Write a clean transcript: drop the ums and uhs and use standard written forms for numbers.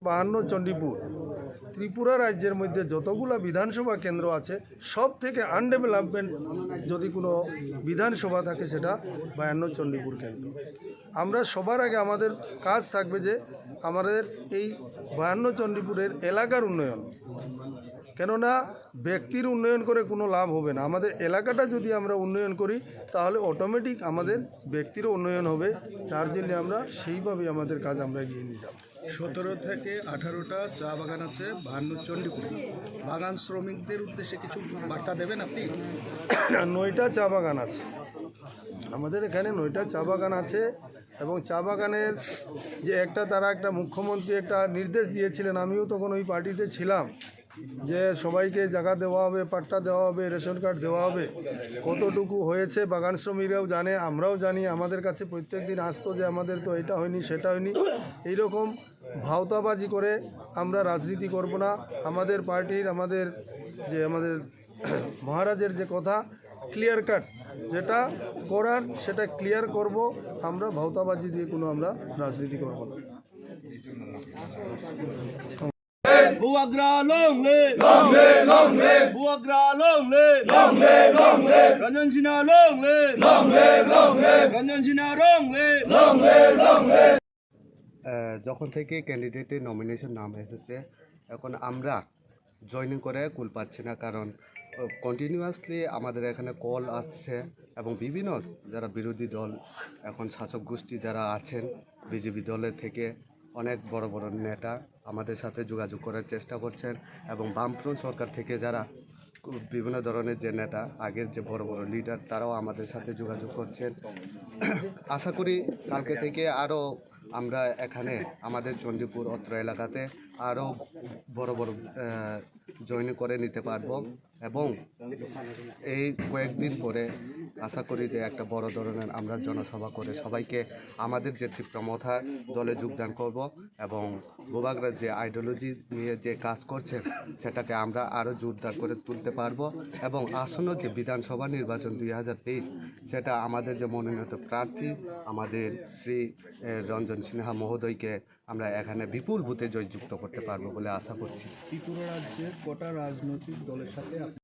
52 চণ্ডীপুর ত্রিপুরা রাজ্যের মধ্যে যতগুলা বিধানসভা কেন্দ্র আছে সব থেকে আনডেভেলপমেন্ট যদি কোনো বিধানসভা থাকে সেটা 52 চণ্ডীপুর কেন্দ্র। আমরা সবার আগে আমাদের কাজ থাকবে যে আমাদের এই 52 চণ্ডীপুরের এলাকার উন্নয়ন, কেননা ব্যক্তির উন্নয়ন করে কোনো লাভ হবে না। আমাদের এলাকাটা যদি আমরা উন্নয়ন করি তাহলে অটোমেটিক আমাদের ব্যক্তিরও উন্নয়ন হবে। তার জন্য আমরা সেইভাবে আমাদের কাজ আমরা এগিয়ে নিয়ে যাব। 17 থেকে 18টা চা বাগান আছে 52 চণ্ডীপুরে। বাগান শ্রমিকদের উদ্দেশ্যে কিছু বার্তা দেবেন আপনি? 9টা চা বাগান আছে আমাদের এখানে, 9টা চা বাগান আছে এবং চা বাগানের যে তারা একটা মুখ্যমন্ত্রী একটা নির্দেশ দিয়েছিলেন, আমিও তখন ওই পার্টিতে ছিলাম, যে সবাইকে জায়গা দেওয়া হবে, পাট্টা দেওয়া হবে, রেশন কার্ড দেওয়া হবে। কতটুকু হয়েছে বাগান শ্রমিকরাও জানে, আমরাও জানি। আমাদের কাছে প্রত্যেক দিন আসতো যে আমাদের তো এটা হয়নি সেটা হয়নি। এইরকম ভাওতাবাজি করে আমরা রাজনীতি করব না। আমাদের পার্টির আমাদের মহারাজের যে কথা ক্লিয়ার কাট, যেটা করার সেটা ক্লিয়ার করব। আমরা ভাওতাবাজি দিয়ে কোনো আমরা রাজনীতি করব না। Buagra long live, Buagra long live, Ranjan Sinha long live, Ranjan Sinha long live. যখন থেকে ক্যান্ডিডেটের নমিনেশন নাম এসেছে, এখন আমরা জয়েনিং করে কুল পাচ্ছি না, কারণ কন্টিনিউয়াসলি আমাদের এখানে কল আসছে এবং বিভিন্ন যারা বিরোধী দল, এখন শাসক গোষ্ঠী যারা আছেন বিজেপি দলের থেকে অনেক বড় বড় নেতা আমাদের সাথে যোগাযোগ করার চেষ্টা করছেন এবং বামফ্রন্ট সরকার থেকে যারা বিভিন্ন ধরনের যে নেতা, আগের যে বড় বড় লিডার, তারাও আমাদের সাথে যোগাযোগ করছেন। আশা করি কালকে থেকে আরও আমরা এখানে আমাদের চণ্ডীপুর অত্র এলাকাতে আরও বড় বড় জয়েন করে নিতে পারব এবং এই কয়েকদিন পরে আশা করি যে একটা বড় ধরনের আমরা জনসভা করে সবাইকে আমাদের যে তীব্রমথা দলে যোগদান করব এবং গোবাগরা যে আইডিওলজি নিয়ে যে কাজ করছেন সেটাকে আমরা আরও জোরদার করে তুলতে পারবো এবং আসন্ন যে বিধানসভা নির্বাচন 2023 সেটা আমাদের যে মনোনীত প্রার্থী আমাদের শ্রী রঞ্জন সিনহা মহোদয়কে আমরা এখানে বিপুল ভোটে জয়যুক্ত করতে পারবো বলে আশা করছি। ত্রিপুরা রাজ্যের কটা রাজনৈতিক দলের সাথে আপনি